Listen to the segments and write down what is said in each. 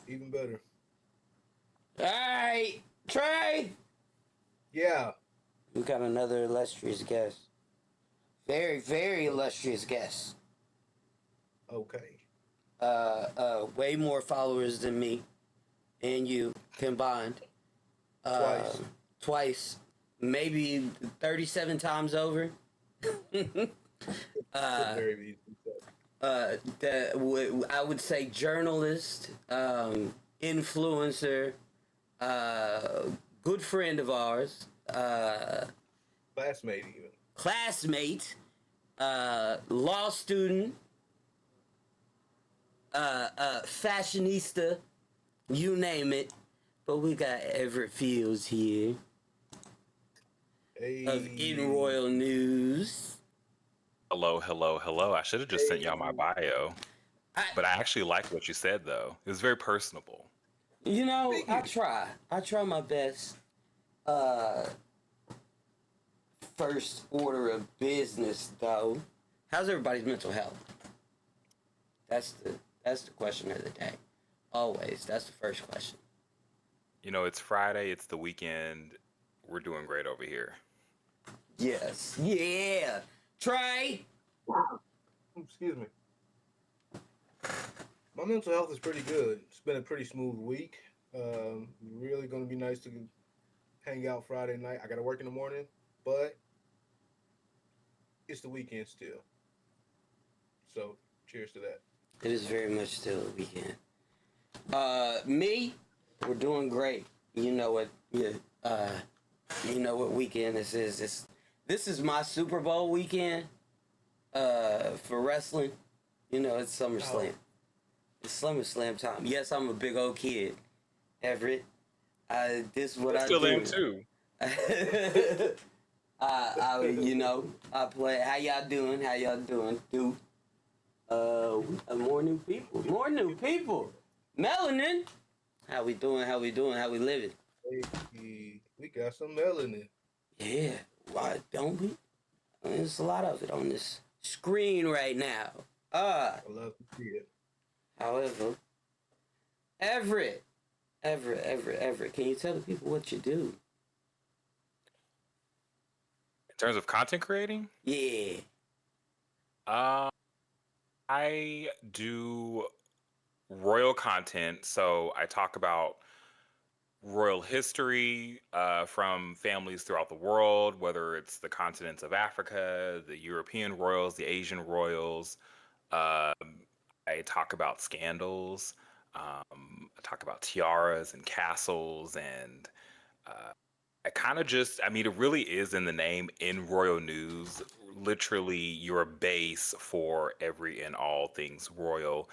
Even better. All right, Trey. Yeah. We got another illustrious guest. Very, very illustrious guest. Okay. Way more followers than me and you combined. Uh, Twice. Twice, maybe 37 times over. Could uh, very easily say. I would say journalist, influencer, uh, good friend of ours, Classmate even. classmate, law student, fashionista, you name it. But we got Everett Fields here of In Hey. Royal News. Hello, hello, hello. I should have just sent y'all my Hey. bio, I, but I actually liked what you said, though. It was very personable. Thank I you. try. I try my best. Uh, First order of business, though. How's everybody's mental health? That's the question of the day. Always, that's the first question. You know, it's Friday, it's the weekend. We're doing great over here. Yes, yeah. Trey. Excuse me. My mental health is pretty good. It's been a pretty smooth week. Really going to be nice to hang out Friday night. I got to work in the morning, but it's the weekend still. So, cheers to that. It is very much still a weekend. Me, we're doing great. You know what? Yeah. You know what weekend this is? This is my Super Bowl weekend. For wrestling. You know, it's SummerSlam. Oh, It's SummerSlam time. Yes, I'm a big old kid, Everett. This is what I I still am do. too. I play. How y'all doing? How y'all doing? More new people. More new people. Melanin. How we doing? How we doing? How we living? hey, we got some melanin. Yeah. Why don't we? There's a lot of it on this screen right now. I love to see it. However, Everett, can you tell the people what you do? In terms of content creating, Yeah. uh, I do royal content. So I talk about royal history from families throughout the world, whether it's the continents of Africa, the European royals, the Asian royals. Um, I talk about scandals. I talk about tiaras and castles, and uh, I kind of just, I mean, it really is in the name in royal news, literally your base for every and all things royal.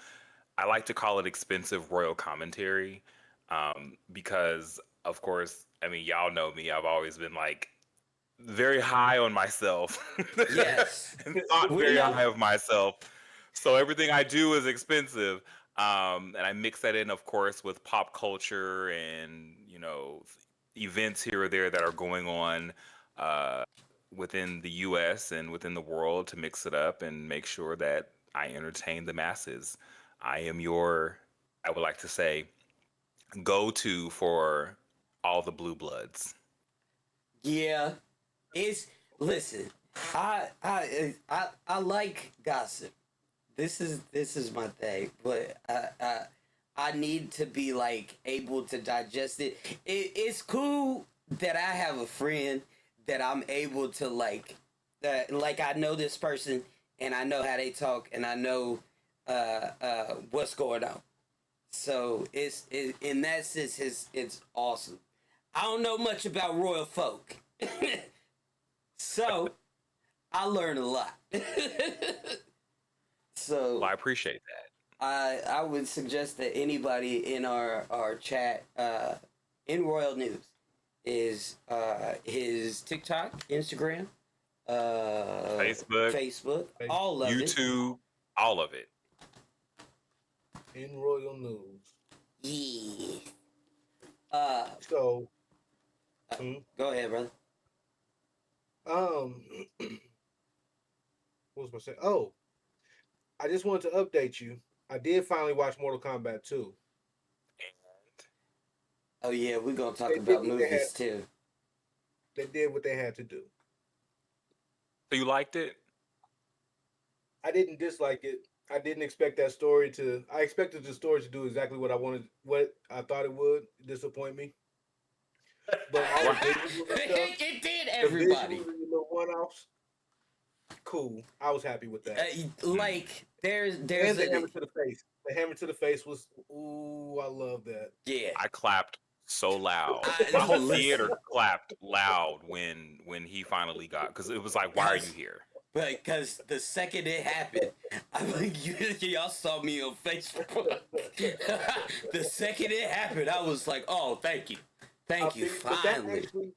I like to call it expensive royal commentary because, of course, I mean, y'all know me. I've always been like very high on myself Yes. and thought We very know. high of myself. So everything I do is expensive. And I mix that in, of course, with pop culture and, events here or there that are going on uh, within the US and within the world to mix it up and make sure that I entertain the masses. I am your, I would like to say, go to for all the blue bloods. Yeah. It's listen. I like gossip. This is my thing, but I need to be like able to digest it. It's cool that I have a friend that I'm able to like I know this person and I know how they talk and I know what's going on. So in that sense it's awesome. I don't know much about royal folk. So I learn a lot. Well, So I appreciate that. I would suggest that anybody in our chat in Royal News is his TikTok, Instagram, Facebook, Facebook, Hey, all of it. YouTube, all of it. in royal news. Yeah. Uh, So, uh, hmm, Go ahead, brother. um, what was I say? Oh, I just wanted to update you. I did finally watch Mortal Kombat 2. Oh yeah, we're gonna talk They did about what they had. movies too. They did what they had to do. So you liked it? I didn't dislike it. I didn't expect that story to. I expected the story to do exactly what I wanted, what I thought it would. Disappoint me, but all the Right. visuals and stuff, It did the everybody. visuals and the little one-offs, cool. I was happy with that. Like there's And there's the a hammer to the face. The hammer to the face was. Ooh, I love that. yeah. I clapped so loud. My I whole listen, theater clapped loud when he finally got, because it was like, why are you here? because the second it happened, I'm like, y'all saw me on Facebook. The second it happened, I was like, oh, thank you, But that finally. actually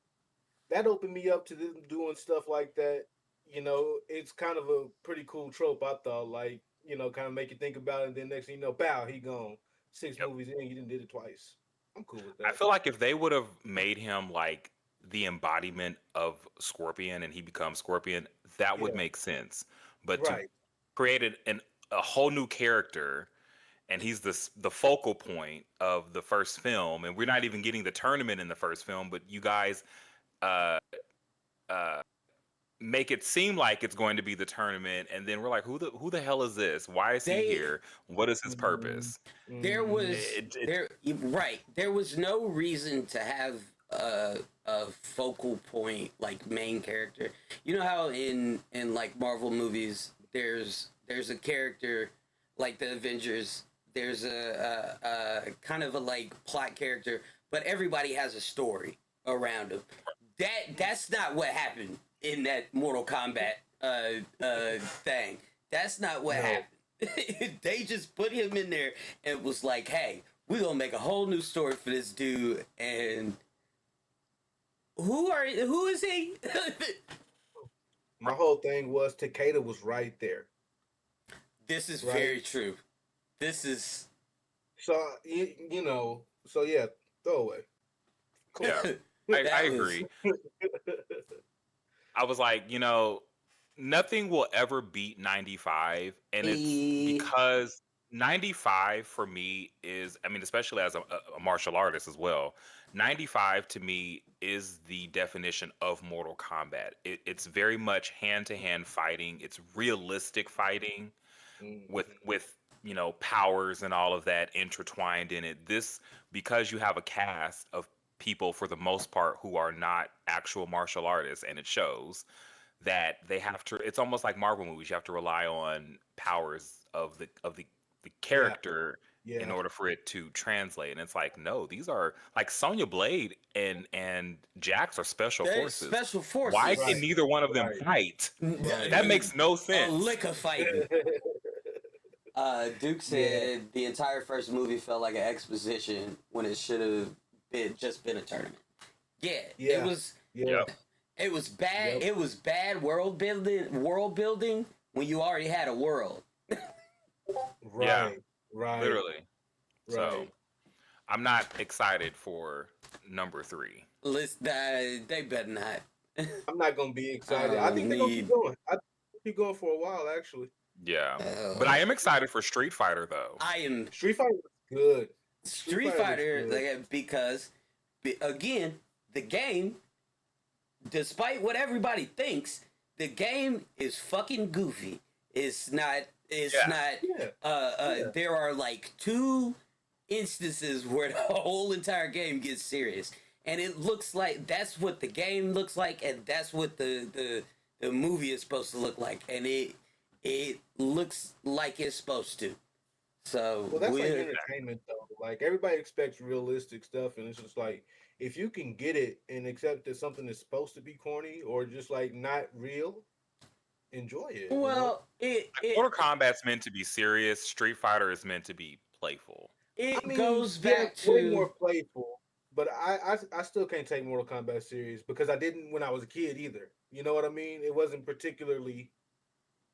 that opened me up to them doing stuff like that. You know, it's kind of a pretty cool trope. I thought, like, kind of make you think about it. And then next thing you know, bow, he gone. Six Yep. movies in, you didn't did it twice. I'm cool with I that. feel like if they would have made him like the embodiment of Scorpion and he becomes Scorpion, that would Yeah, make sense. But to right. create a whole new character, and he's the focal point of the first film, and we're not even getting the tournament in the first film, but you guys uh uh make it seem like it's going to be the tournament, and then we're like, who the hell is this? Why is he They here? What is his Mm-hmm. purpose? there Mm-hmm. was It there right there was no reason to have a focal point like main character. You know how in like Marvel movies there's a character like the Avengers. There's a kind of a like plot character, but everybody has a story around him. That's not what happened in that Mortal Kombat thing. That's not what No. happened. They just put him in there and was like, "Hey, we're gonna make a whole new story for this dude." And who is he? My whole thing was Takeda was right there. This is Right. very true. This is So, so yeah, throw away. Cool. Yeah, I that was agree. I was like, nothing will ever beat 95. And it's a because 95 for me is, I mean, especially as a martial artist as well, 95 to me is the definition of Mortal Kombat. It's very much hand to hand fighting, it's realistic fighting with Mhm. powers and all of that intertwined in it. This, because you have a cast of people for the most part who are not actual martial artists, and it shows that they have to, it's almost like Marvel movies, you have to rely on powers of the Yeah, character in yeah, order for it to translate. And it's like, no, these are like Sonya Blade and Jax are special they're forces. special Why forces. can right, neither one of them right, fight? right. That makes no A sense. lick of fighting. Duke Yeah, said the entire first movie felt like an exposition when it should have been a tournament. Yeah, yeah, yeah, Yep. it was bad. yep. It was bad world building when you already had a world. Yeah, Right, right, literally. So right. I'm not excited for number 3. Listen, they better not. I'm not gonna be I excited. I don't think they're gonna keep need. going. I think they'll keep going for a while, actually. Yeah. But Uh, I am excited for Street Fighter though. I am Street Fighter was good. Street Street Fighter looks Fighter good. like, because again the game, despite what everybody thinks, the game is fucking goofy. It's not. It's Yeah. not. Yeah, yeah. There are like two instances where the whole entire game gets serious, and it looks like that's what the game looks like, and that's what the movie is supposed to look like, and it looks like it's supposed to. So Well, that's like we're entertainment, though. Like everybody expects realistic stuff, and it's just like if you can get it and accept that something is supposed to be corny or just like not real, enjoy it. well, Like, Mortal Kombat's meant to be serious. Street Fighter is meant to be playful. I it mean, goes yeah, back way to more playful. But I still can't take Mortal Kombat serious because I didn't when I was a kid either. You know what I mean? It wasn't particularly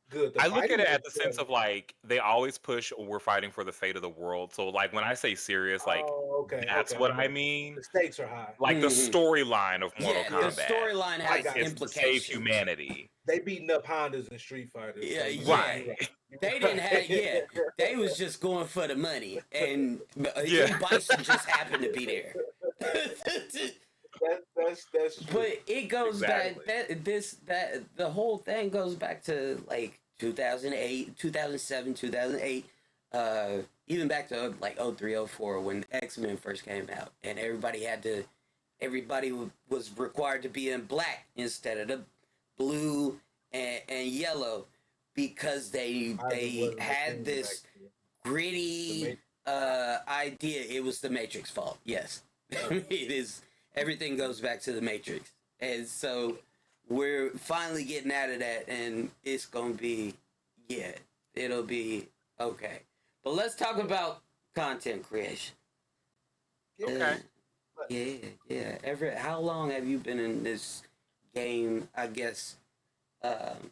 good. The I look at fighting it was at the sense good. of like they always push we're fighting for the fate of the world. So like when I say serious, like Oh, okay, that's okay, what I okay. mean. The stakes are high. Like the Mhm. storyline of Mortal Yeah, the Yeah, Kombat. storyline I has Like got it's you. to save implications. humanity. They beating up Hondas in Street Fighter, Yeah, so yeah. you're right. Right. You're They didn't have. Yeah, right. they was just going for the money, and Yeah. M Bison just happened to be there. That's true. But it goes back Exactly. that the whole thing goes back to like 2008, 2007, 2008, even back to like 03, 04 when X-Men first came out and everybody was required to be in black instead of the blue and yellow because Either they wasn't a had thing back this then. The gritty Matrix. idea. It was the Matrix fault. Yes. It is. Everything goes back to the Matrix, and so we're finally getting out of that, and it's gonna be, yeah, it'll be okay. But let's talk about content creation. Yeah. Uh, Okay. yeah, yeah. Everett, how long have you been in this game? I guess, um,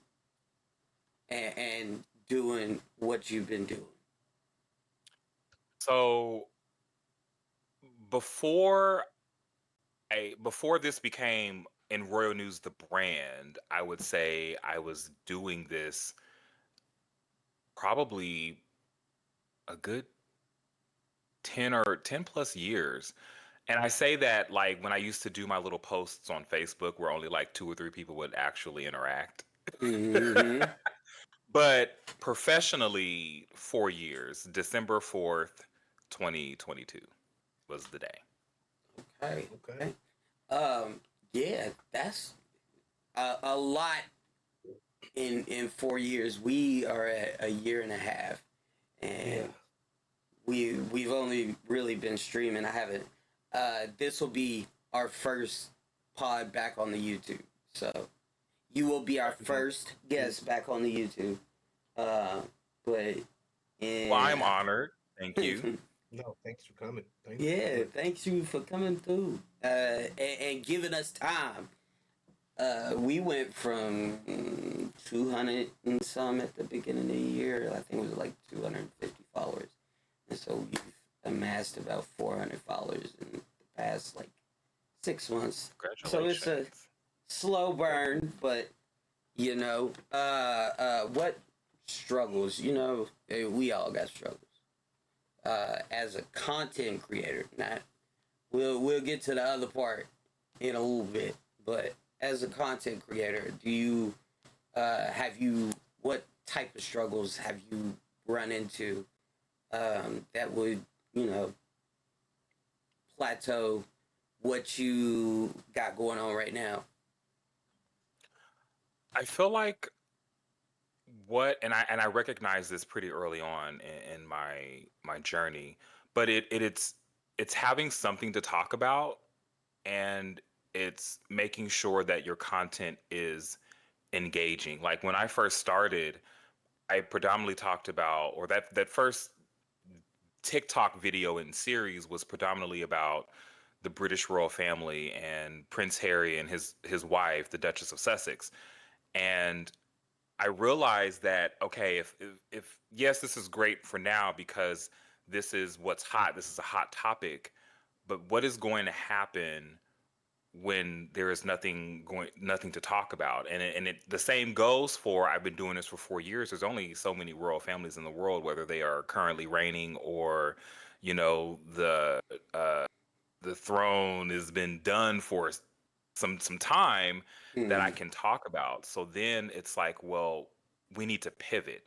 and doing what you've been doing. So before before this became in Royal News the brand, I would say I was doing this probably a good 10 plus years. And I say that like when I used to do my little posts on Facebook where only like two or three people would actually interact. Mm-hmm. But professionally, 4 years, December 4th, 2022 was the day. Okay. Okay. Okay. Yeah, that's a lot in 4 years. We are at a year and a half, Yeah. and we've only really been streaming. I haven't. This will be our first pod back on the YouTube. So you will be our first guest back on the YouTube. Uh, but Well, I'm yeah, honored. Thank you. No, thanks for coming. Thanks for yeah. coming. Thanks you for coming through and giving us time. We went from 200 and some at the beginning of the year. I think it was like 250 followers. And so we've amassed about 400 followers in the past like 6 months. So it's a Congratulations. slow burn, but what struggles, we all got struggles. As a content creator, not we'll get to the other part in a little bit, but as a content creator, do you have you what type of struggles have you run into that would you know plateau what you got going on right now? I feel like and I recognize this pretty early on in my journey, but it's having something to talk about, and it's making sure that your content is engaging. Like when I first started, I predominantly talked about, or that first TikTok video in series was predominantly about the British royal family and Prince Harry and his wife, the Duchess of Sussex. And I realized that okay, if yes, this is great for now because this is what's hot, this is a hot topic, but what is going to happen when there is nothing to talk about? The same goes for, I've been doing this for 4 years. There's only so many royal families in the world, whether they are currently reigning or you know uh the throne has been done for some time that I Mm, can talk about. So then it's like, well, we need to pivot.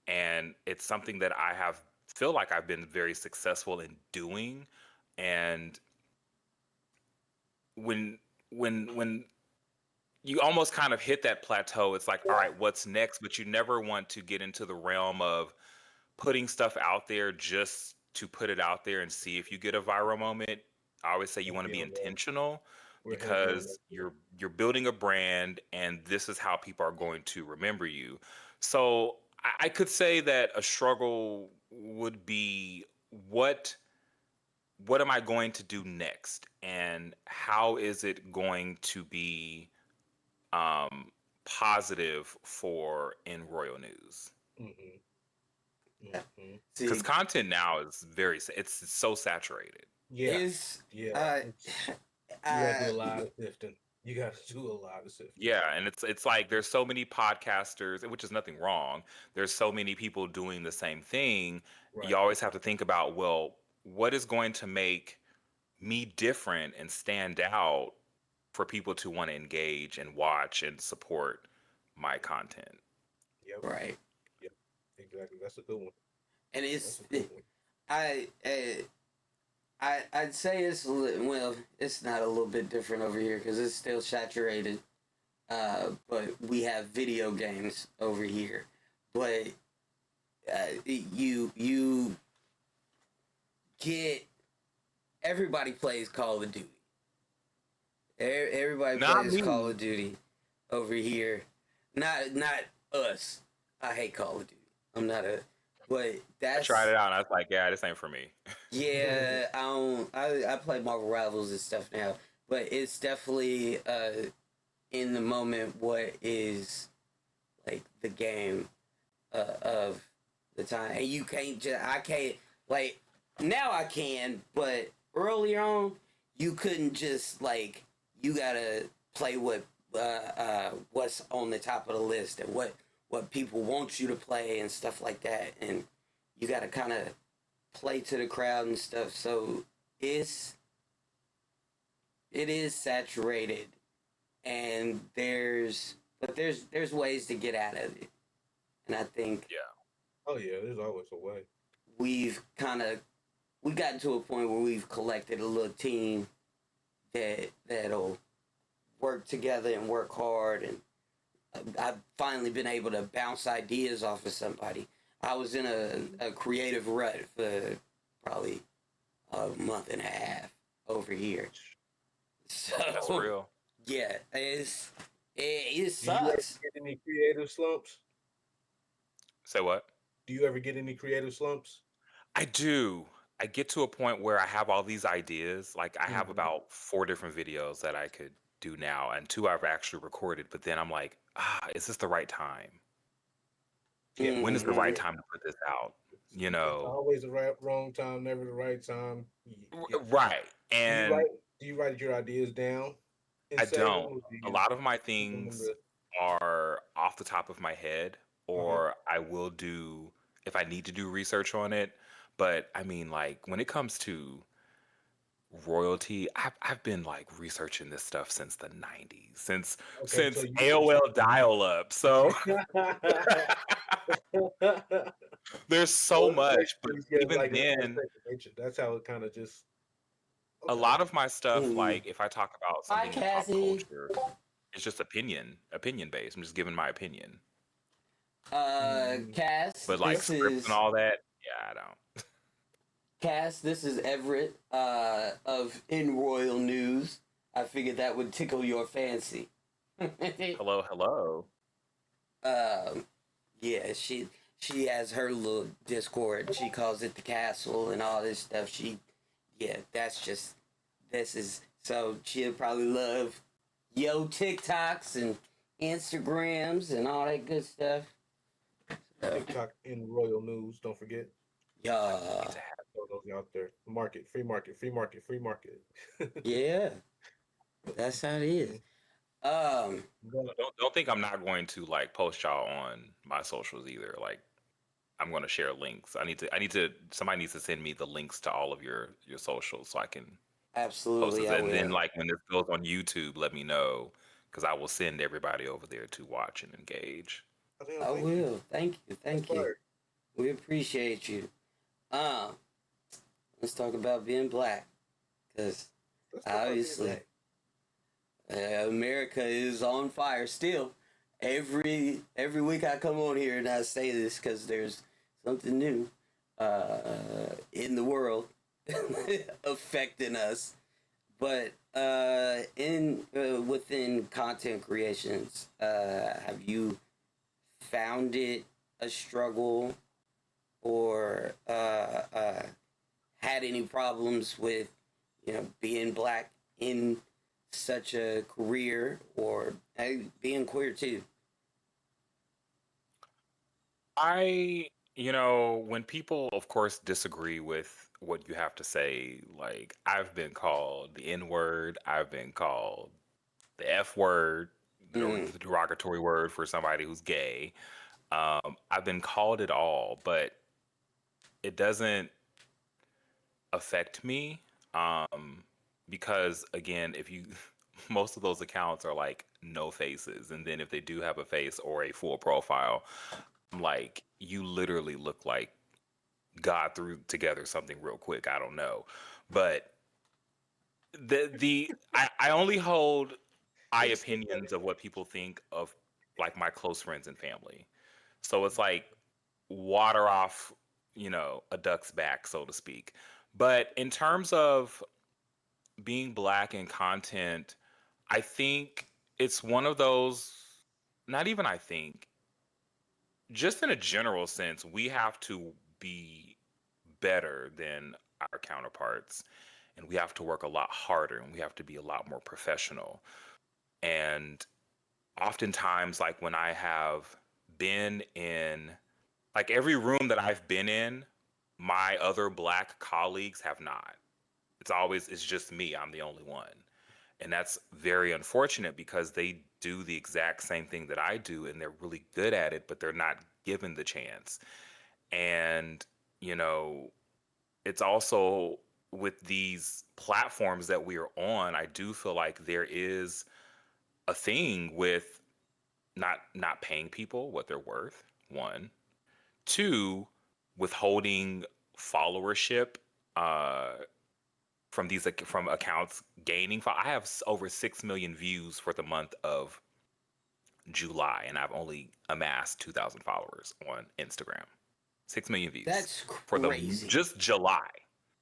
And it's something that I have feel like I've been very successful in doing. And when when you almost kind of hit that plateau, it's like, all right, what's next? But you never want to get into the realm of putting stuff out there just to put it out there and see if you get a viral moment. I always say you want to Heavy be on that. intentional We're heavy on that. because you're building a brand and this is how people are going to remember you. So I could say that a struggle would be what am I going to do next and how is it going to be um positive for in royal news? Mm-hmm. yeah. Mm-hmm. Because See, content now is it's so saturated. Yeah. is Yeah. uh, It's you gotta do uh, a lot of sifting. You gotta do a lot of sifting. Yeah, and it's like there's so many podcasters, which is nothing wrong. There's so many people doing the same thing. You Right. always have to think about, well, what is going to make me different and stand out for people to want to engage and watch and support my content. Yep. Right. Yep. Exactly. That's a good one. And That's a good one. I I'd say well, it's not a little bit different over here because it's still saturated. But we have video games over here. But you get everybody plays Call of Duty. Everybody Not plays me. Call of Duty over here. Not us. I hate Call of Duty. I'm not a. But I that's tried it out and I was like, yeah, this ain't for me. yeah. I don't. I play Marvel Rivals and stuff now, but it's definitely in the moment what is like the game of the time, and you can't just. I can't like now. I can, but earlier on, you couldn't just like. You gotta play what's on the top of the list and what people want you to play and stuff like that, and you gotta kind of play to the crowd and stuff. So it is saturated, and there's ways to get out of it, and I think Yeah. Oh yeah, there's always a way. we've gotten to a point where we've collected a little team that'll work together and work hard, and I've finally been able to bounce ideas off of somebody. I was in a creative rut for probably a month and a half over here. So That's real. yeah, it Do you ever sucks. get any creative slumps? Say what? Do you ever get any creative slumps? I do. I get to a point where I have all these ideas. Like I have Mm-hmm. about 4 different videos that I could do now, and 2 I've actually recorded. But then I'm like, is this the right time? Yeah. When is the right Mhm. time to put this out? You It's know, always the right wrong time, never the right time. right? Do you And write do you write your ideas down and I save them, don't. or do A you lot of my keep them in things the are off the top of my head, uh-huh. or I will do if I need to do research on it. But I mean, like when it comes to royalty, I've been like researching this stuff since the 90s, since Okay, so since you AOL dial up. So well, there's so it's much, but basically just even like it's like then, second nature. That's how it kind of just a okay. lot of my stuff, Mhm. like if I talk about Hi, something in pop Cassie. culture, it's just opinion based. I'm just giving my opinion. Mhm. Cass, But like this scripts and is all that, yeah, I don't. Cass. This is Everett of In Royal News. I figured that would tickle your fancy. Hello, hello. um, yeah, she has her little Discord. She calls it the castle and all this stuff. Yeah, this is so she'll probably love yo TikToks and Instagrams and all that good stuff. So, TikTok in royal news. Don't forget. yeah, Need to have- Throw those out there. Market, free market, free market, free market. yeah, that's how it is. Mhm. Um, But don't think I'm not going to like post y'all on my socials either. Like I'm going to share links. I need to somebody needs to send me the links to all of your socials so I can post absolutely, this. I And then will. like when this goes on YouTube, let me know because I will send everybody over there to watch and engage. I think I thank you. will. Thank you. That's Thank you. fire. We appreciate you. Um, let's talk about being black, because Let's talk about being obviously America is on fire still. Every week I come on here and I say this because there's something new in the world affecting us. But in within content creations, have you found it a struggle or had any problems with being black in such a career or being queer too? When people, of course, disagree with what you have to say, like I've been called the N word, I've been called the F word, Mm, the derogatory word for somebody who's gay. I've been called it all, but it doesn't affect me. because again, if you most of those accounts are like no faces, and then if they do have a face or a full profile, I'm like, you literally look like God threw together something real quick. I don't know, but I only hold high It's so funny. opinions of what people think of like my close friends and family. So it's like water off, a duck's back, so to speak. But in terms of being black in content, I think it's one of those, not even I think, just in a general sense, we have to be better than our counterparts, and we have to work a lot harder, and we have to be a lot more professional. And oftentimes, like when I have been in, like every room that I've been in, my other black colleagues have not. It's just me. I'm the only one. And that's very unfortunate because they do the exact same thing that I do and they're really good at it, but they're not given the chance. And, you know, it's also with these platforms that we are on, I do feel like there is a thing with not paying people what they're worth, one. Two, withholding followership uh, from accounts gaining. I have over 6 million views for the month of July, and I've only amassed 2,000 followers on Instagram. 6 million views That's for the crazy. just July.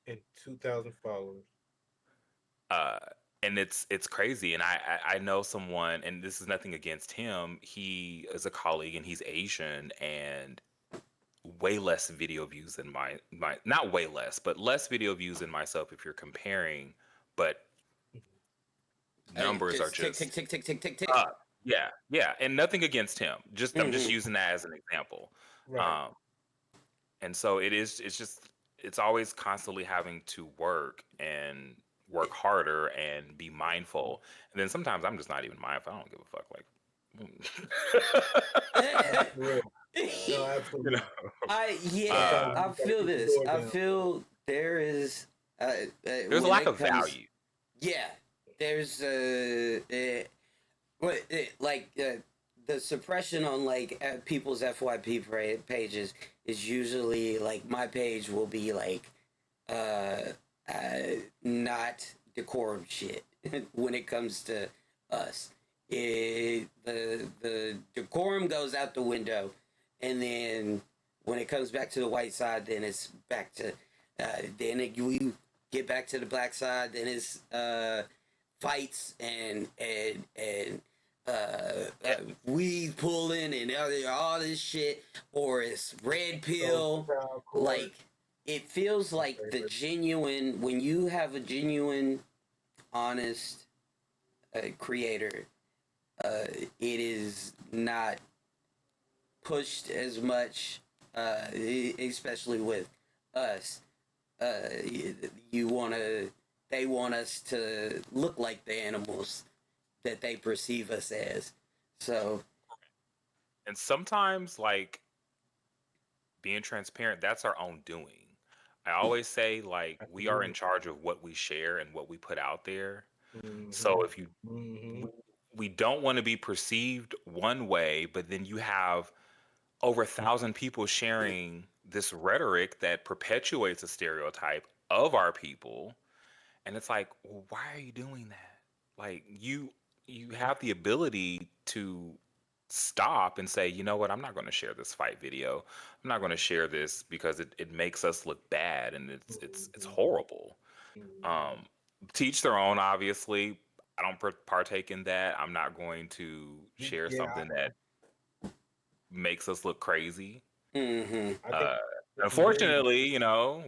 And 2,000 followers. Uh, and it's crazy. And I know someone, and this is nothing against him. He is a colleague, and he's Asian, and way less video views than my not way less, but less video views than myself if you're comparing, but numbers are Just tick, tick, just tick, tick, tick, tick, tick. up. Yeah, yeah, and nothing against him. Just I'm just Hmm. using that as an example. Right. Um, and so it's always constantly having to work harder and be mindful. And then sometimes I'm just not even mindful. I don't give a fuck. That's real. No, You know, absolutely. Yeah, uh, Sometimes you I just gotta feel keep the this. door I down. feel there is, there's a when lack it of comes, value. yeah, there's what like the suppression on like people's FYP pages is usually like my page will be like uh, not decorum shit when it comes to us. The decorum goes out the window, and then when it comes back to the white side, then it's back to you get back to the black side, then it's fights and Yeah, weed pulling and all this shit, or it's red So, pill. child court, Like it feels my like the favorite. genuine when you have a genuine, honest creator. It is not pushed as much, especially with us. You want to, they want us to look like the animals that they perceive us as. So, and sometimes like being transparent, that's our own doing. I always say like we are in Absolutely. charge of what we share and what we put out there. Mm-hmm. So if you Mm-hmm. we don't want to be perceived one way, but then you have over 1,000 people sharing this rhetoric that perpetuates a stereotype of our people, and it's like, well, why are you doing that? Like you have the ability to stop and say, you know what, I'm not going to share this fight video. I'm not going to share this because it makes us look bad and it's Mm-hmm. horrible. Mm-hmm. um Teach their own, obviously. I don't partake in that. I'm not going to share Yeah, something that makes us look crazy. mm-hmm. I think uh it's very Unfortunately,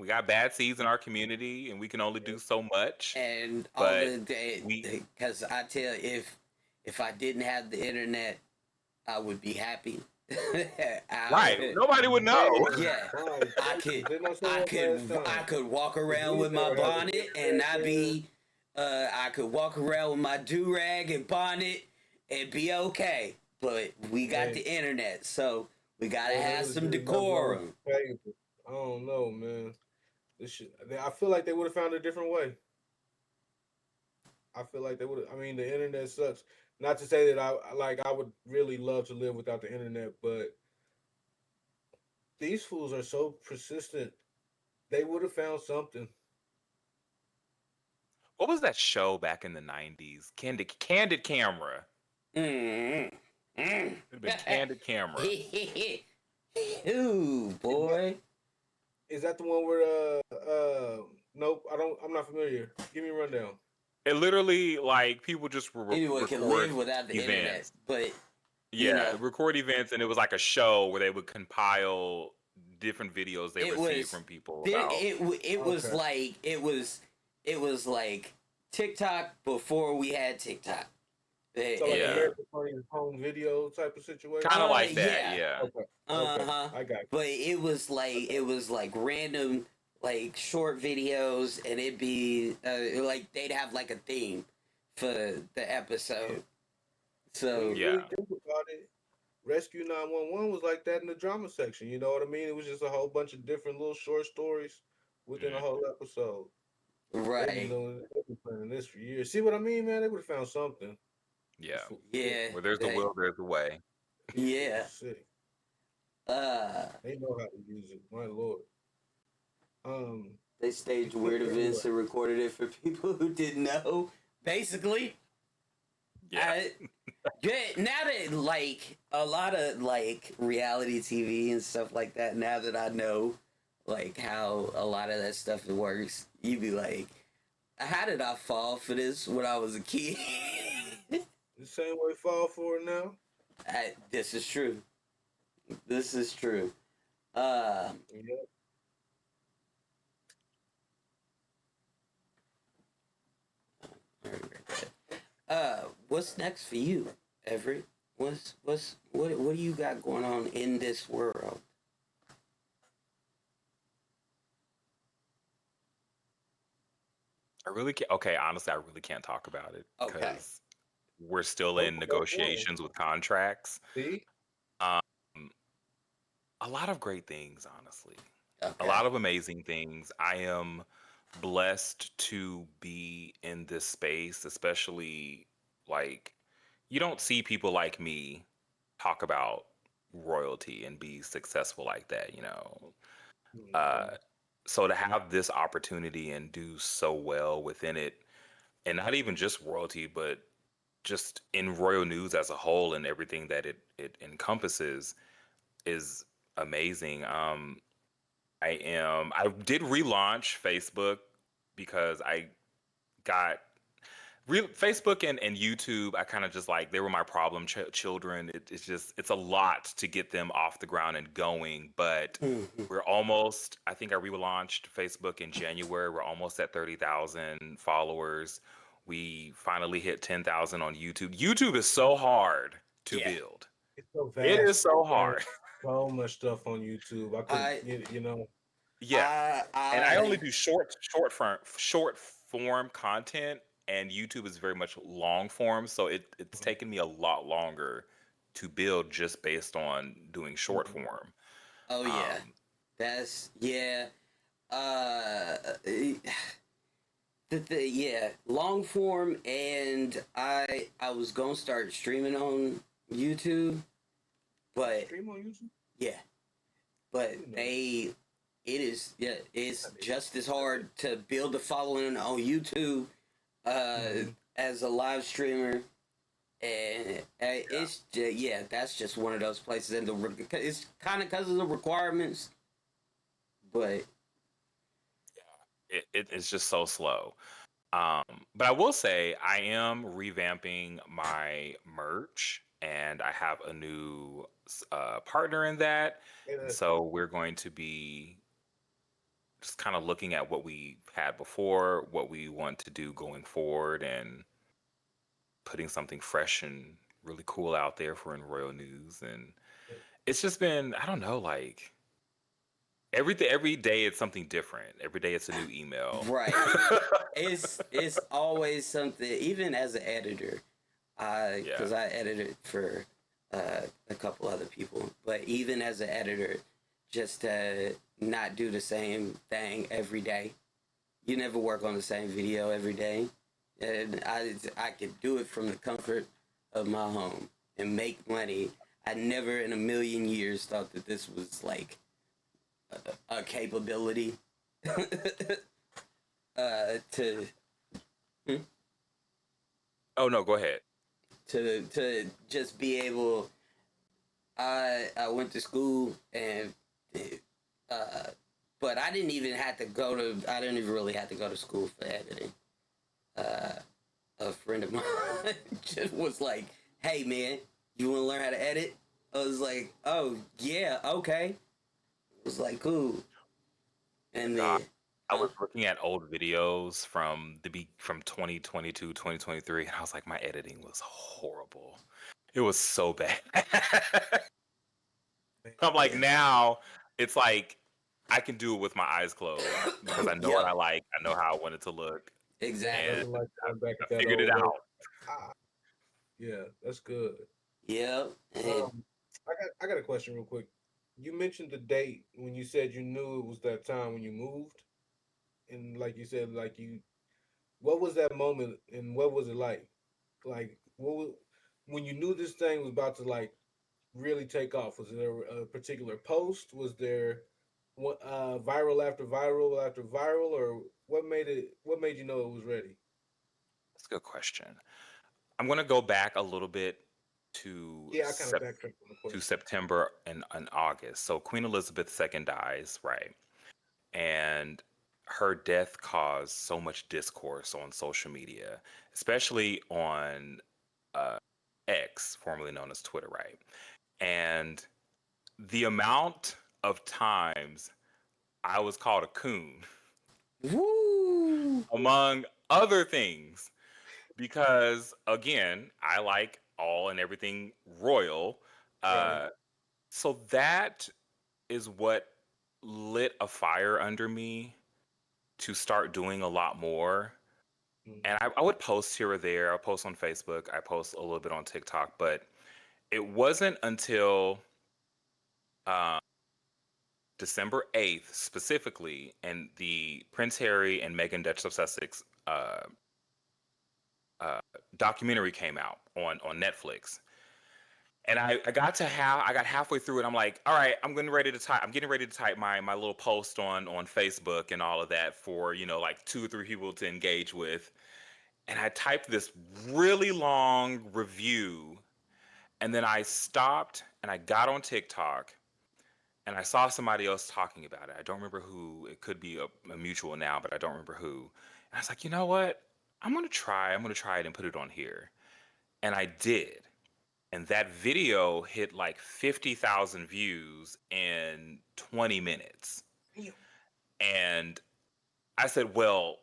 we got bad seeds in our community and we can only yeah. do so much. And all But the we because I tell if I didn't have the internet, I would be happy. right, I, nobody would know. Man, yeah, right. I could, Didn't I say that last I time? could walk If around we with my never had the bonnet and internet, not man. be, I could walk around with my do rag and bonnet and be okay. But we got Man, the internet, so we gotta boy, they have would have some did enough on decorum. paper. I don't know, man. This shit, I feel like they would have found a different way. I feel like they would. I mean, the internet sucks. Not to say that I would really love to live without the internet, but these fools are so persistent. They would have found something. What was that show back in the 90s? Candid Camera. Mm. Mm. It'd have been Candid Camera. Ooh, Is that, boy. is that the one where nope, I don't. I'm not familiar. Give me a rundown. It literally, like, people just Anyone can record live without the internet, events. but you Yeah, know, record events, and it was like a show where they would compile different videos they it received was from people it about. it was Okay. like it was like TikTok before we had TikTok. So like Yeah. American Funniest Home Video type of situation. Kind of like that, Yeah. yeah. Okay. Okay. Uh-huh. I got you. But it was like random like short videos, and it'd be like they'd have like a theme for the episode. When So you Yeah. really think about it, Rescue 911 was like that in the drama section. You know what I mean? It was just a whole bunch of different little short stories within a Mm, whole episode. They've right. been planning this for years. See what I mean, man? They would have found something. yeah. Sick. Yeah. Where there's a That, will, there's a way. yeah. Sick. Uh They know how to use it. My lord. Um. they staged weird Anyway, events and recorded it for people who didn't know. Basically, Yeah. good. Now that like a lot of like reality TV and stuff like that, now that I know like how a lot of that stuff works, you be like, how did I fall for this when I was a kid? the same way fall for it now. This is true. This is true. Yeah. What's next for you, Everett? What do you got going on in this world? I really can't. Okay, honestly, I really can't talk about it Okay. because we're still Go, in go for it. negotiations with contracts. See? Um, a lot of great things, honestly. A Okay. lot of amazing things. I am blessed to be in this space, especially like you don't see people like me talk about royalty and be successful like that, you know. Uh, Mhm. so to have this opportunity and do so well within it, and not even just royalty, but just in royal news as a whole and everything that it encompasses is amazing. I did relaunch Facebook because I got Facebook and YouTube. I kind of just like they were my problem children. It's just it's a lot to get them off the ground and going, but Mhm. we're almost. I think I relaunched Facebook in January. We're almost at 30,000 followers. We finally hit 10,000 on YouTube. YouTube is so hard to Yeah. build. It's so It is vast. so There's hard. so much stuff on YouTube. I couldn't, I you know. Yeah. And I only I do short form content, and YouTube is very much long form, so it's taken me a lot longer to build just based on doing short Mhm. form. oh yeah. Um, That's yeah. Uh yeah, long form, and I was gonna start streaming on YouTube, but Stream on YouTube? yeah, but I didn't know it's that. just as hard to build a following on YouTube Mhm. as a live streamer, and yeah, that's just one of those places, and it's kind of because of the requirements, but it's just so slow. But I will say I am revamping my merch, and I have a new partner in that. Hey, And so we're going to be just kind of looking at what we had before, what we want to do going forward, and putting something fresh and really cool out there for in Royal News. And it's just been, I don't know, like every day it's something different. Every day it's a new email. right. It's always something. Even as an editor, Yeah. because I edited for a couple other people, but even as an editor, just to not do the same thing every day. You never work on the same video every day. and I could do it from the comfort of my home and make money. I never in a million years thought that this was like a capability to Oh no, go ahead. to just be able. I went to school and uh, but I didn't even have to go to. I didn't even really have to go to school for editing. A friend of mine just was like, "Hey man, you want to learn how to edit?" I was like, "Oh yeah, okay." It was like cool, and God, then I was looking at old videos from from 2022, 2023, and I was like, my editing was horrible. It was so bad. I'm like, yeah, now it's like I can do it with my eyes closed because I know what yep, I like. I know how I want it to look, and exactly, Nothing like going back I at that figured it old way. out. Ah, yeah, that's good. yep, and Um, I got a question real quick. You mentioned the date when you said you knew it was that time when you moved, and like you said, like you, what was that moment and what was it like? Like, when you knew this thing was about to like really take off? Was there a particular post? Was there what viral after viral after viral, or what made it? What made you know it was ready? That's a good question. I'm gonna go back a little bit to Yeah, I kind of backtracked on the question. September and August. So Queen Elizabeth II dies, right? And her death caused so much discourse on social media, especially on uh, X, formerly known as Twitter, right? And the amount of times I was called a coon, woo, among other things, because again, I like all and everything royal. Right. Uh, so that is what lit a fire under me to start doing a lot more. Mm-hmm. And I would post here or there. I post on Facebook. I post a little bit on TikTok. But it wasn't until uh, December 8th, specifically, and the Prince Harry and Meghan Duchess of Sussex uh, documentary came out on Netflix. And I got halfway through it. I'm like, all right, I'm getting ready to type my little post on Facebook and all of that for, like 2 or 3 people to engage with. And I typed this really long review, and then I stopped and I got on TikTok and I saw somebody else talking about it. I don't remember who. It could be a mutual now, but I don't remember who. And I was like, you know what? I'm gonna try it and put it on here. And I did. And that video hit like 50,000 views in 20 minutes. And I said, well,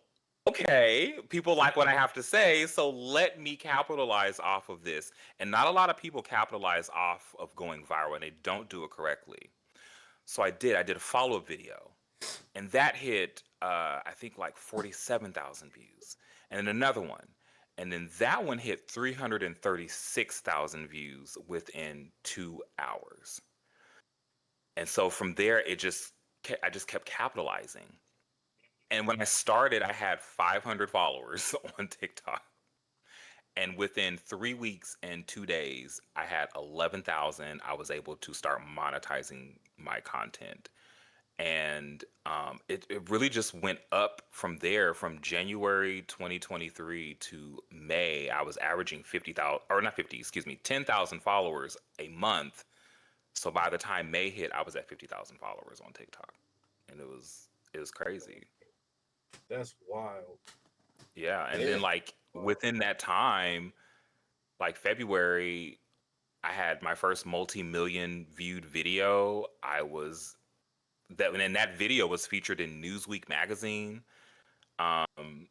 okay, people like what I have to say, so let me capitalize off of this. And not a lot of people capitalize off of going viral, and they don't do it correctly. So I did. I did a follow up video, and that hit, I think, like 47,000 views. And then another one. And then that one hit 336,000 views within 2 hours. And so from there, I just kept capitalizing. And when I started, I had 500 followers on TikTok. And within 3 weeks and 2 days, I had 11,000. I was able to start monetizing my content. And it really just went up from there. From January 2023 to May, I was averaging 50,000, or not 50, excuse me, 10,000 followers a month. So by the time May hit, I was at 50,000 followers on TikTok. And it was crazy. That's wild. Yeah, and yeah, then like Wow. within that time, like February, I had my first multi-million viewed video. And that video was featured in Newsweek magazine. Um,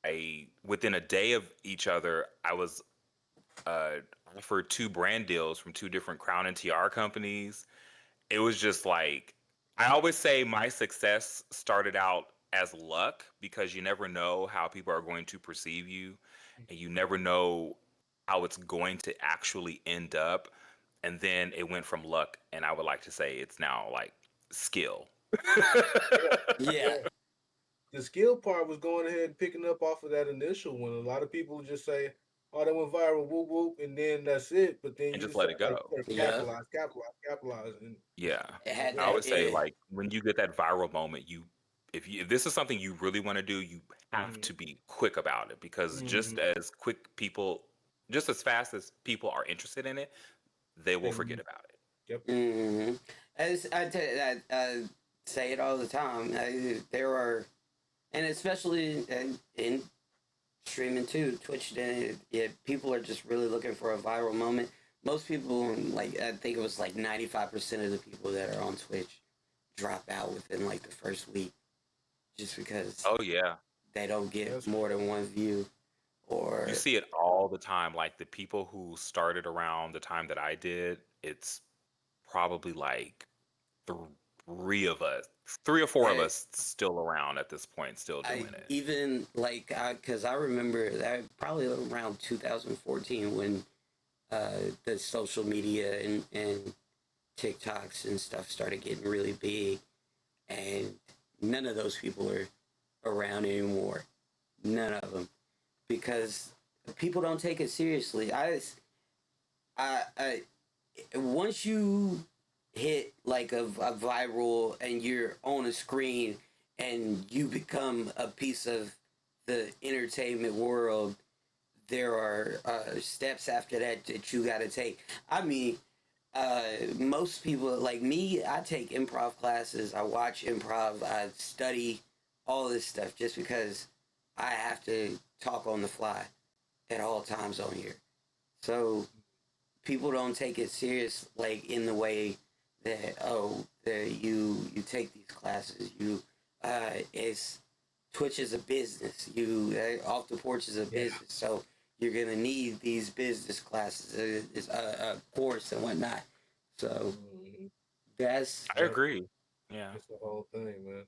I Within a day of each other, I was uh, offered 2 brand deals from 2 different Crown and TR companies. It was just like, I always say my success started out as luck, because you never know how people are going to perceive you, and you never know how it's going to actually end up. And then it went from luck, and I would like to say it's now like skill. Yeah, yeah, yeah. the skill part was going ahead and picking up off of that initial one. A lot of people just say, "Oh, that went viral, whoop whoop," and then that's it. But then and you just just let it like go. Yeah, capitalize, capitalize, capitalize, and Yeah. it had I yeah, always that. say like when you get that viral moment, if this is something you really want to do, you have mm, to be quick about it because mm, just as fast as people are interested in it, they will they forget lose. about it. Yep. Hmm. As I say it all the time, there are, and especially in streaming too, Twitch. Yeah, people are just really looking for a viral moment. Most people, like I think it was like 95% of the people that are on Twitch drop out within like the first week, just because Oh yeah. they don't get That's more than one view, You or see it all the time. Like the people who started around the time that I did, it's probably like three of us, three or four of I, us still around at this point, still I doing it. even like because I remember that probably around 2014 when the social media and TikToks and stuff started getting really big, and none of those people are around anymore. None of them, because people don't take it seriously. I once you hit like a viral and you're on a screen and you become a piece of the entertainment world, there are steps after that that you got to take. I mean, most people like me, I take improv classes, I watch improv, I study all this stuff just because I have to talk on the fly at all times on here. So people don't take it serious like in the way that you take these classes. It's Twitch is a business. Off the porch is a yeah. business. So you're gonna need these business classes, is a course and whatnot. So Mhm. that's I Yep. agree. Yeah. It's the whole thing, man.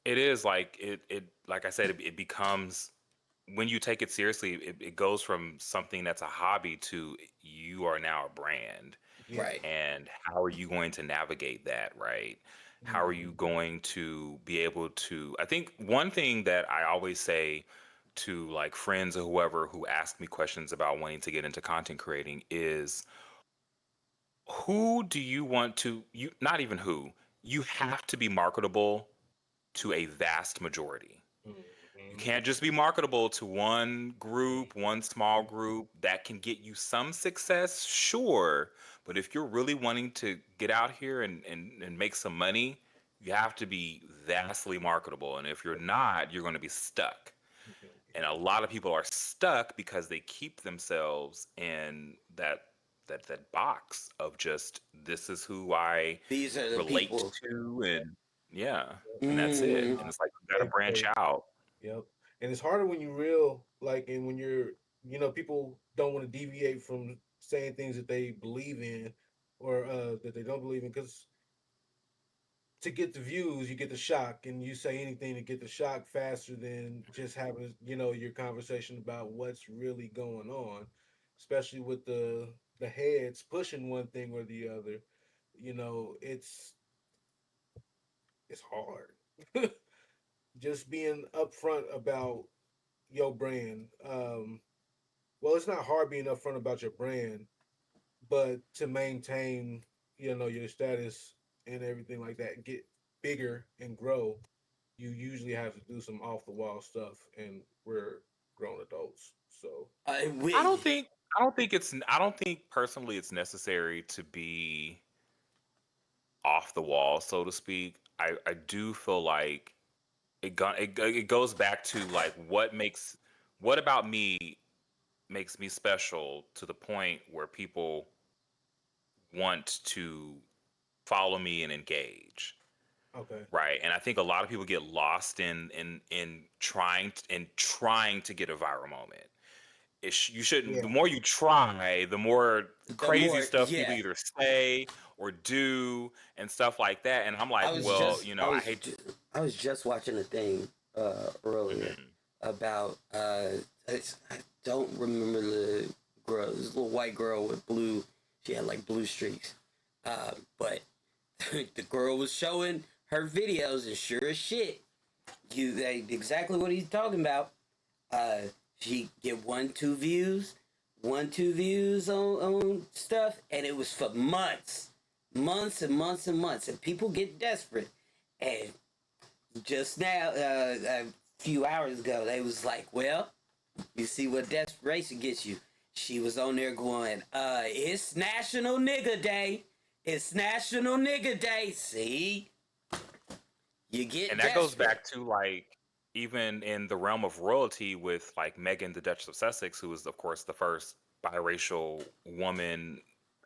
It is like it like I said, it becomes when you take it seriously, it goes from something that's a hobby to you are now a brand. Yeah. right. And how are you going to navigate that, right? How are you Mhm. going to be able to? I think one thing that I always say to like friends or whoever who ask me questions about wanting to get into content creating is who do you want to, you not even who, you have to be marketable to a vast majority. You Mhm. can't just be marketable to one group, one small group that can get you some success, sure. But if you're really wanting to get out here and make some money, you have to be vastly marketable. And if you're not, you're going to be stuck. And a lot of people are stuck because they keep themselves in that box of just this is who I These are the relate people. to and yeah, and that's it. Hmm. And it's like you got to They branch pay. out. Yep. And it's harder when you real like, and when you're, people don't want to deviate from saying things that they believe in, or that they don't believe in, because to get the views, you get the shock, and you say anything to get the shock faster than just having, your conversation about what's really going on, especially with the heads pushing one thing or the other. It's hard. Just being upfront about your brand. Well, it's not hard being upfront about your brand, but to maintain, your status and everything like that, get bigger and grow, you usually have to do some off the wall stuff, and we're grown adults, so I don't We think I don't think personally it's necessary to be off the wall, so to speak. I do feel like it goes back to like what about me makes me special to the point where people want to follow me and engage. okay, Right. And I think a lot of people get lost in trying to get a viral moment. You shouldn't. yeah, The more you try, the more the crazy more stuff people yeah. either say or do and stuff like that. And I'm like, well, I hate. I was just watching a thing earlier Mhm. about I don't remember the girl. This little white girl with blue. She had like blue streaks, but the girl was showing her videos, and sure as shit, Exactly what he's talking about. She get 1, 2 views on stuff, and it was for months and months and months, and people get desperate. And just now, a few hours ago, they was like, "Well, you see what desperation gets you." She was on there going, "It's National Nigga Day. It's National Nigga Day." See, you get And that goes desperate. back to like even in the realm of royalty with like Meghan, the Duchess of Sussex, who was of course the first biracial woman,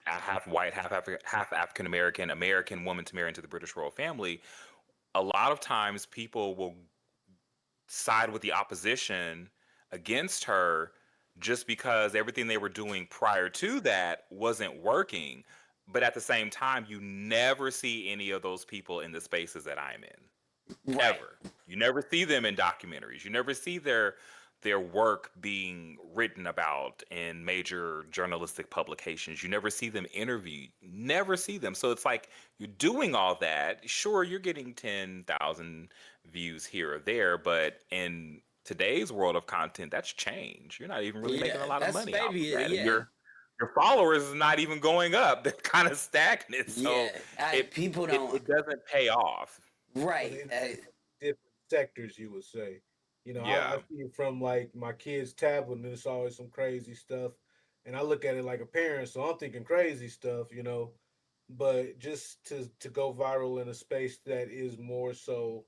half white, half African American woman to marry into the British royal family. A lot of times people will side with the opposition against her just because everything they were doing prior to that wasn't working. But at the same time, you never see any of those people in the spaces that I'm in. Right. Ever. You never see them in documentaries. You never see their work being written about in major journalistic publications. You never see them interviewed. Never see them. So it's like you're doing all that. Sure, you're getting 10,000 views here or there, but in today's world of content, that's change. You're not even really making a Yeah, lot of that's money off maybe of that. And yeah, your followers is not even going up. They're kind of stagnant. yeah. So it People it, don't it doesn't pay off. But right. in different sectors, you would say. You know, I Yeah. see it from like my kid's tablet, and it's always some crazy stuff. And I look at it like a parent, so I'm thinking crazy stuff, you know. But just to go viral in a space that is more so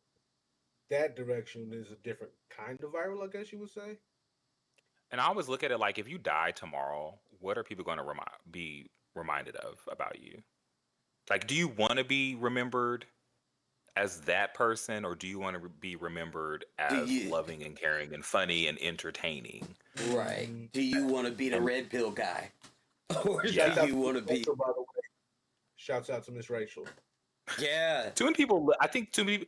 that direction is a different kind of viral, I guess you would say. And I always look at it like if you die tomorrow, what are people going to be reminded of about you? Like, do you want to be remembered as that person, or do you want to be remembered Do as you loving and caring and funny and entertaining? right? Mm-hmm. Do you want to be the And red pill guy, or do yeah, Shouts out you to want Miss to be? Rachel, by the way. Shouts out to Miss Rachel. Yeah, too many people. I think too many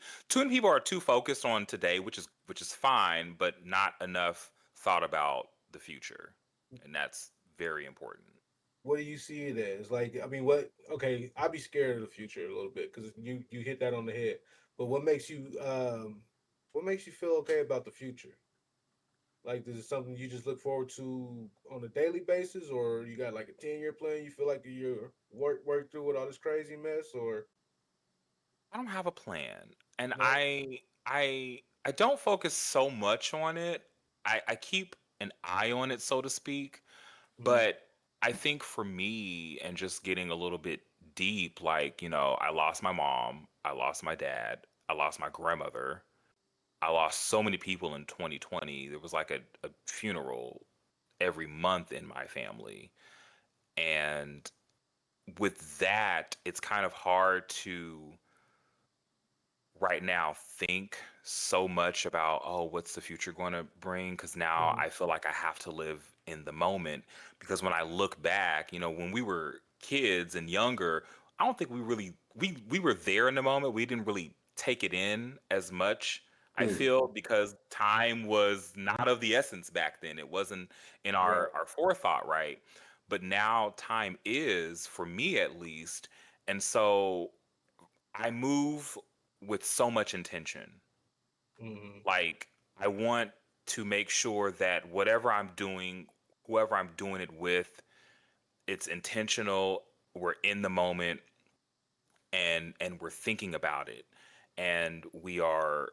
people are too focused on today, which is fine, but not enough thought about the future, and that's very important. What do you see it as? Like, I mean, what? Okay, I'd be scared of the future a little bit because you hit that on the head. But what makes you feel okay about the future? Like, is it something you just look forward to on a daily basis, or you got like a 10-year plan? You feel like you're work through with all this crazy mess, or I don't have a plan, and no? I don't focus so much on it. I keep an eye on it, so to speak. Mm, But I think for me, and just getting a little bit deep, like I lost my mom, I lost my dad, I lost my grandmother, I lost so many people in 2020. There was like a funeral every month in my family, and with that, it's kind of hard to right now think so much about, oh, what's the future going to bring, because now mm, I feel like I have to live in the moment. Because when I look back, when we were kids and younger, I don't think we were there in the moment. We didn't really take it in as much, I mm, feel, because time was not of the essence back then. It wasn't in right. our forethought, right? But now time is, for me at least. And so I move with so much intention. Mm, Like, I want to make sure that whatever I'm doing, whoever I'm doing it with, it's intentional. We're in the moment, and we're thinking about it, and we are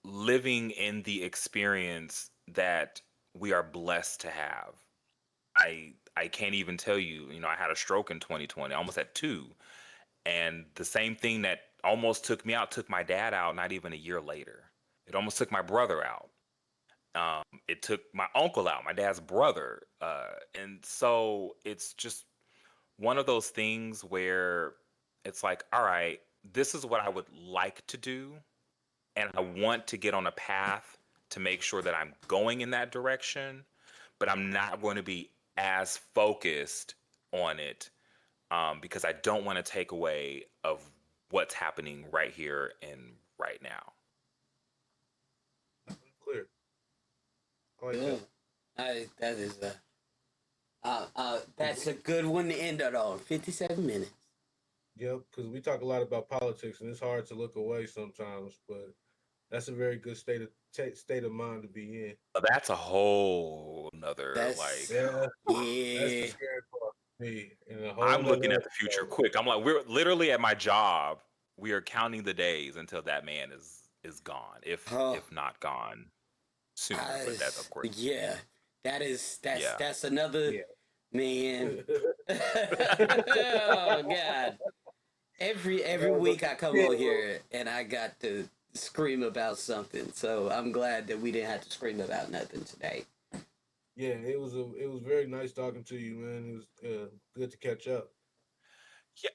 living in the experience that we are blessed to have. I can't even tell you, I had a stroke in 2020, almost at two. And the same thing that almost took me out took my dad out not even a year later. It almost took my brother out. It took my uncle out, my dad's brother. And so it's just one of those things where it's like, all right, this is what I would like to do. And I want to get on a path to make sure that I'm going in that direction, but I'm not going to be as focused on it, because I don't want to take away of what's happening right here and right now. clear. I like yeah. that. That is that's a good one to end it on. 57 minutes. Yep, because we talk a lot about politics, and it's hard to look away sometimes. But That's a very good state of mind to be in. That's a whole nother That's like. Yeah, that's the yeah. scary part for me. And a whole I'm looking nother at the future episode. quick. I'm like, we're literally at my job. We are counting the days until that man is gone, Oh, if not gone sooner. I, But that, of course, yeah. That's yeah. that's another Yeah. man. Oh God. Every But week I come yeah, on well, here and I got to scream about something. So I'm glad that we didn't have to scream about nothing today. yeah, it was very nice talking to you, man. It was good to catch up.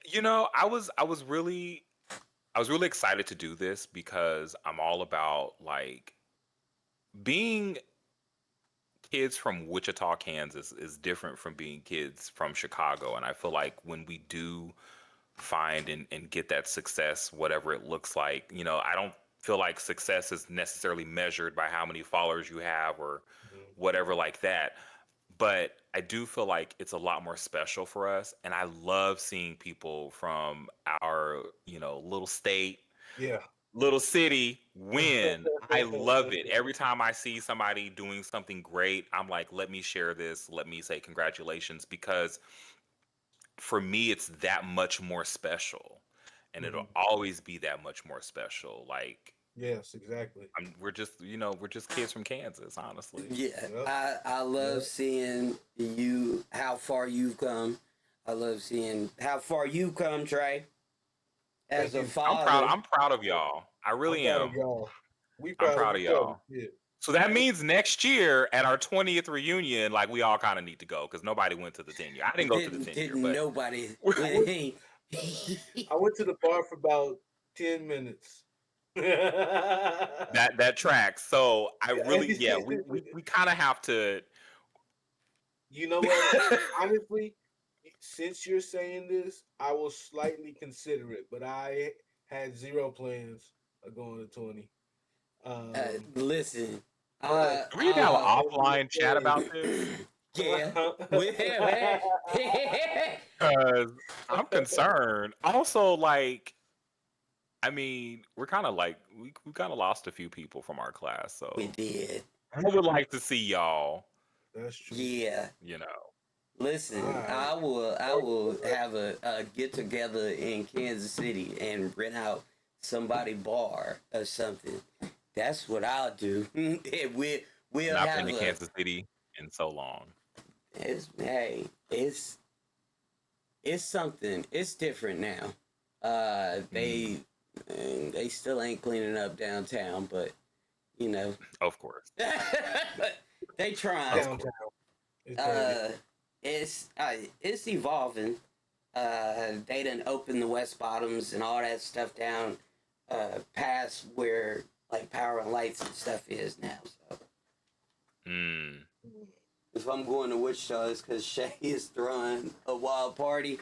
Yeah, I was really excited to do this because I'm all about like being kids from Wichita, Kansas is different from being kids from Chicago. And I feel like when we do find and get that success, whatever it looks like, I don't feel like success is necessarily measured by how many followers you have or Mhm. whatever like that. But I do feel like it's a lot more special for us. And I love seeing people from our, little state, Yeah. little city win. I love it. Every time I see somebody doing something great, I'm like, let me share this. Let me say congratulations because for me, it's that much more special. And it'll Mhm. always be that much more special. Like, Yes, exactly. we're just kids from Kansas, honestly. Yeah, Yep. I love Yep. seeing you how far you've come. I love seeing how far you've come, Trey, as Thank a you. father. I'm proud of y'all. I I'm really proud of am. y'all. We I'm proud of proud of each other. y'all. Yeah. So that means next year at our 20th reunion, like we all kind of need to go because nobody went to the 10 year. I didn't go to the 10 year, Didn't but nobody. I went I went to the bar for about 10 minutes. that tracks. So I really, yeah, we kind of have to. You know what? Honestly, since you're saying this, I will slightly consider it, but I had zero plans of going to 20. Um, Listen, but We need to have an that being offline chat about this yeah. said, Well, because I'm concerned. Also, like, I mean, we're kind of like we kind of lost a few people from our class, we so did. I would like to see y'all. that's true. Yeah. You know, All Listen, right. I will have a get together in Kansas City and rent out somebody bar or something. That's what I'll do. And we'll not been have to a Kansas City in so long. hey, it's something. It's different now. Mm, They still ain't cleaning up downtown, but you know of course, they trying. of Downtown course. is dirty. Uh, it's evolving. They done open the West Bottoms and all that stuff down past where like Power and Lights and stuff is now. So Mm. if I'm going to Wichita, it's because Shay is throwing a wild party.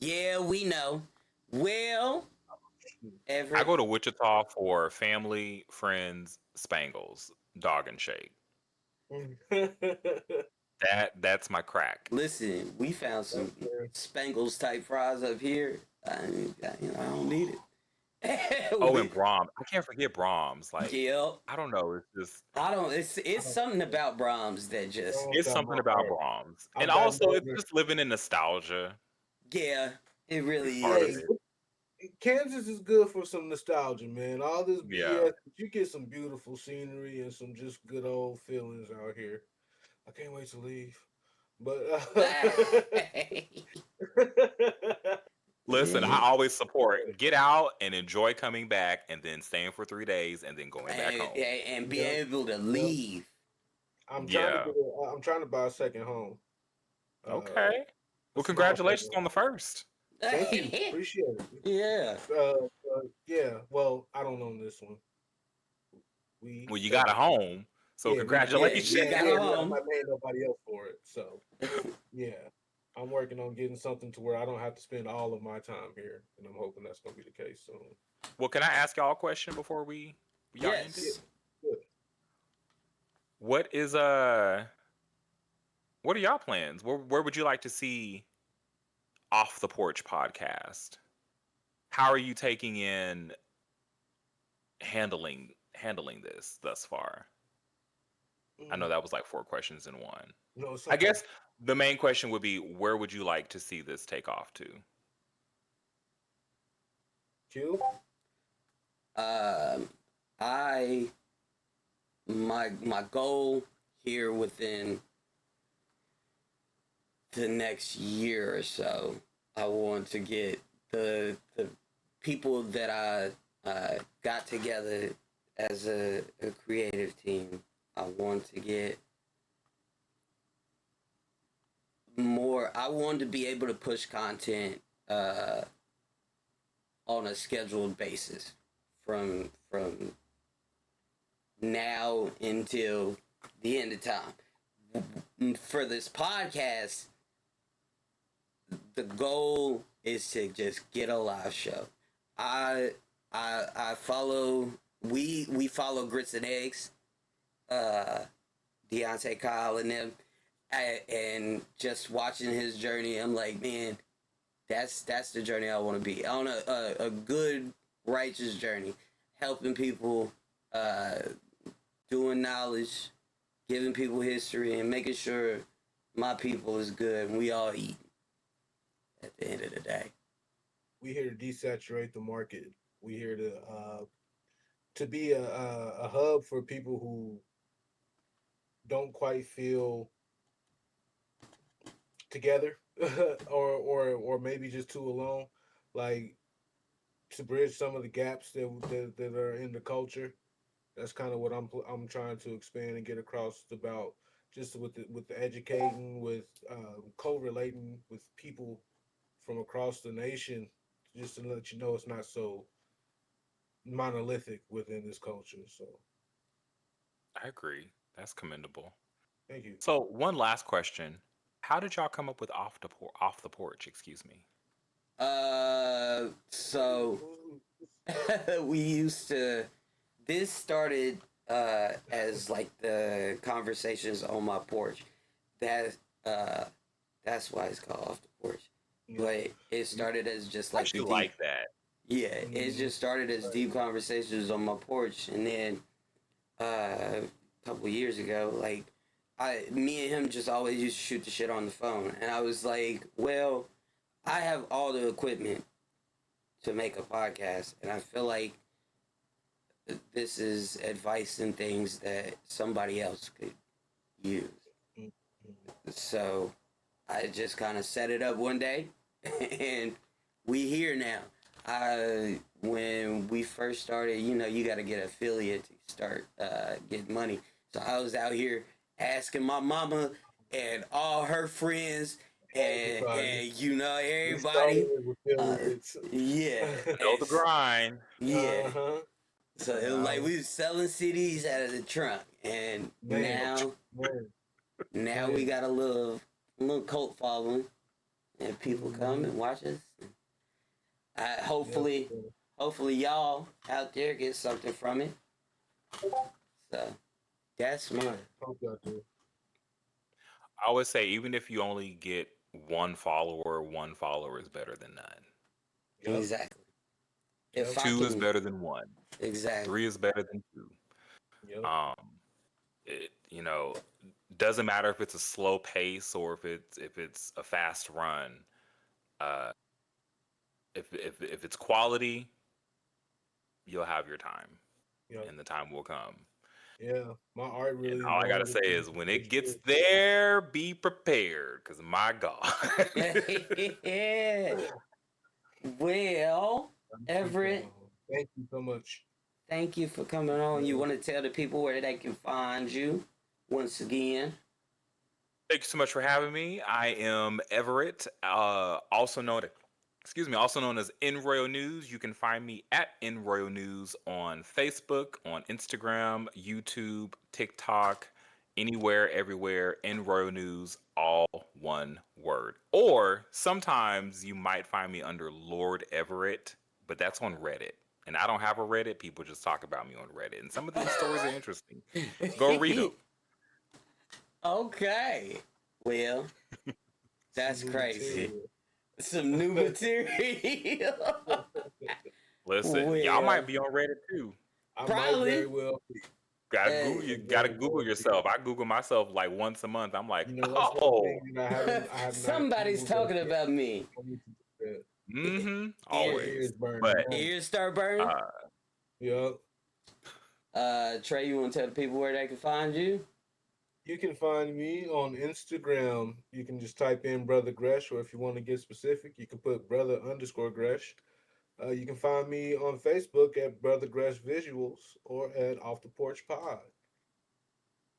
Yeah, we know. Well, I Everett, go to Wichita for family, friends, Spangles, dog and shake. That's my crack. listen, we found That's some fair. Spangles type fries up here. I don't need it. Oh, and Brahms. I can't forget Brahms. Like, Yep. I don't know. It's just I don't. It's I something about Brahms that just don't it's got something my about heart. Brahms. And I've gotten also it's over. just living in nostalgia yeah, it is really part of Hey, is. it. Kansas is good for some nostalgia, man. All this Yeah. BS, but you get some beautiful scenery and some just good old feelings out here. I can't wait to leave. But Listen, I always support get out and enjoy coming back and then staying for 3 days and then going back home. And be yep, able to yep. leave. Yeah. I'm trying to buy a second home. Uh, Okay. a Well, small congratulations second on the home. first. Thank you, appreciate it. Yeah. Yeah. Well, I don't own this one. We Well, you got a technically, home. So yeah, Yeah, congratulations. you got a I'm home. not paying nobody else for it. So yeah, I'm working on getting something to where I don't have to spend all of my time here, and I'm hoping that's gonna be the case soon. Well, can I ask y'all a question before y'all end it? Yeah, Yes. good. What is what are y'all plans? Where would you like to see Off the Porch podcast? How are you taking in handling handling this thus far? I know Mm, that was like 4 questions in one. no, it's I okay. guess the main question would be, where would you like to see this take off to? Q. Um, I my goal here within the next year or so, I want to get the people that I got together as a creative team. I want to get more. I want to be able to push content uh, on a scheduled basis from now until the end of time. For this podcast, the goal is to just get a live show. I follow we follow Grits and Eggs, uh, Deontay Kyle and them, and just watching his journey, I'm like, man, that's the journey I want to be on, a good righteous journey, helping people, uh, doing knowledge, giving people history, and making sure my people is good and we all eat at the end of the day. We here to desaturate the market. We here to be a hub for people who don't quite feel together, or maybe just too alone. Like, to bridge some of the gaps that are in the culture. That's kind of what I'm trying to expand and get across about, just with the educating, with co-relating with people from across the nation, just to let you know it's not so monolithic within this culture. So I agree. That's commendable. thank you. So, one last question. How did y'all come up with off the porch, excuse me? So we used to. This started as like the conversations on my porch. That uh, that's why it's called Off the Porch. Yeah. But it started as just I like the actually deep. like that. Yeah, it just started as deep conversations on my porch, and then a couple years ago, like me and him just always used to shoot the shit on the phone, and I was like, well, I have all the equipment to make a podcast, and I feel like this is advice and things that somebody else could use. Mhm. So I just kind of set it up one day, and we here now. When we first started, you got to get affiliate to start getting money. So I was out here asking my mama and all her friends and Everybody. We started everybody. with Uh, affiliates. yeah, Know the grind. yeah. Uh-huh. So it was like we was selling CDs out of the trunk, and Man, man, now we man. got a little cult following, and people come and watch us. Yep. Hopefully y'all out there get something from it. So that's Yeah. mine. Hope y'all do. I always say, even if you only get one follower is better than none. Yep. Exactly. Yep. If I 2 is can, better than 1. exactly. 3 is better than 2. Yep. Um, it, you know, doesn't matter if it's a slow pace or if it's a fast run. Uh, if it's quality, you'll have your time, Yep. and the time will come. Yeah. My art And really all I gotta involves say it being is, when it gets pushed. there, be prepared, cause my God. Yeah. Well, Everett, Thank you so much. thank you for coming on. You want to tell the people where they can find you once again? Thank you so much for having me. I am Everett, also known as In Royal News. You can find me at In Royal News on Facebook, on Instagram, YouTube, TikTok, anywhere, everywhere. In Royal News, all one word. Or sometimes you might find me under Lord Everett, but that's on Reddit. And I don't have a Reddit. People just talk about me on Reddit. And some of these stories are interesting. Go read them. Okay. Well, that's Some new crazy. material. Some new material. Listen, y'all Well, might be on Reddit too. I might very Probably. well be. Gotta Hey, Google you. Might Gotta very Google well be. yourself. I Google myself like once a month. I'm like, You know, that's one oh, thing that I have not somebody's Googled talking yet. about me. I need to do that. mm-hmm, Ear, My ears always. burning But now. ears start burning. uh, Yup. Trey, you want to tell the people where they can find you? You can find me on Instagram. You can just type in Brother Gresh, or if you want to get specific, you can put Brother underscore Gresh. You can find me on Facebook at Brother Gresh Visuals or at Off the Porch Pod.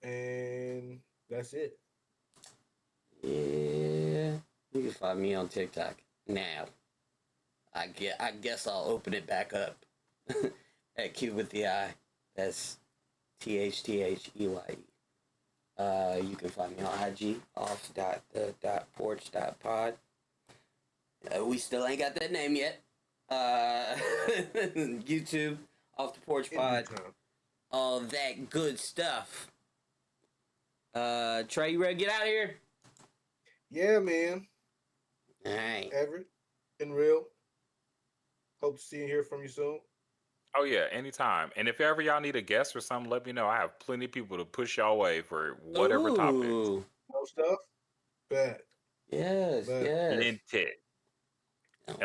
And that's it. Yeah. You can find me on TikTok now. I guess I'll open it back up at Q with the I. That's THTHEYE. You can find me on IG off.the.porch.pod. We still ain't got that name yet. YouTube, Off the Porch In Pod, due time. all that good stuff. Trey, you ready to get out of here? Yeah, man. All right. Everett and Real. Hope to see and hear from you soon. oh yeah, anytime. And if ever y'all need a guest or something, let me know. I have plenty of people to push y'all way for whatever topics. Ooh. No stuff? Bad. Yes, Bad. yes. Plenty.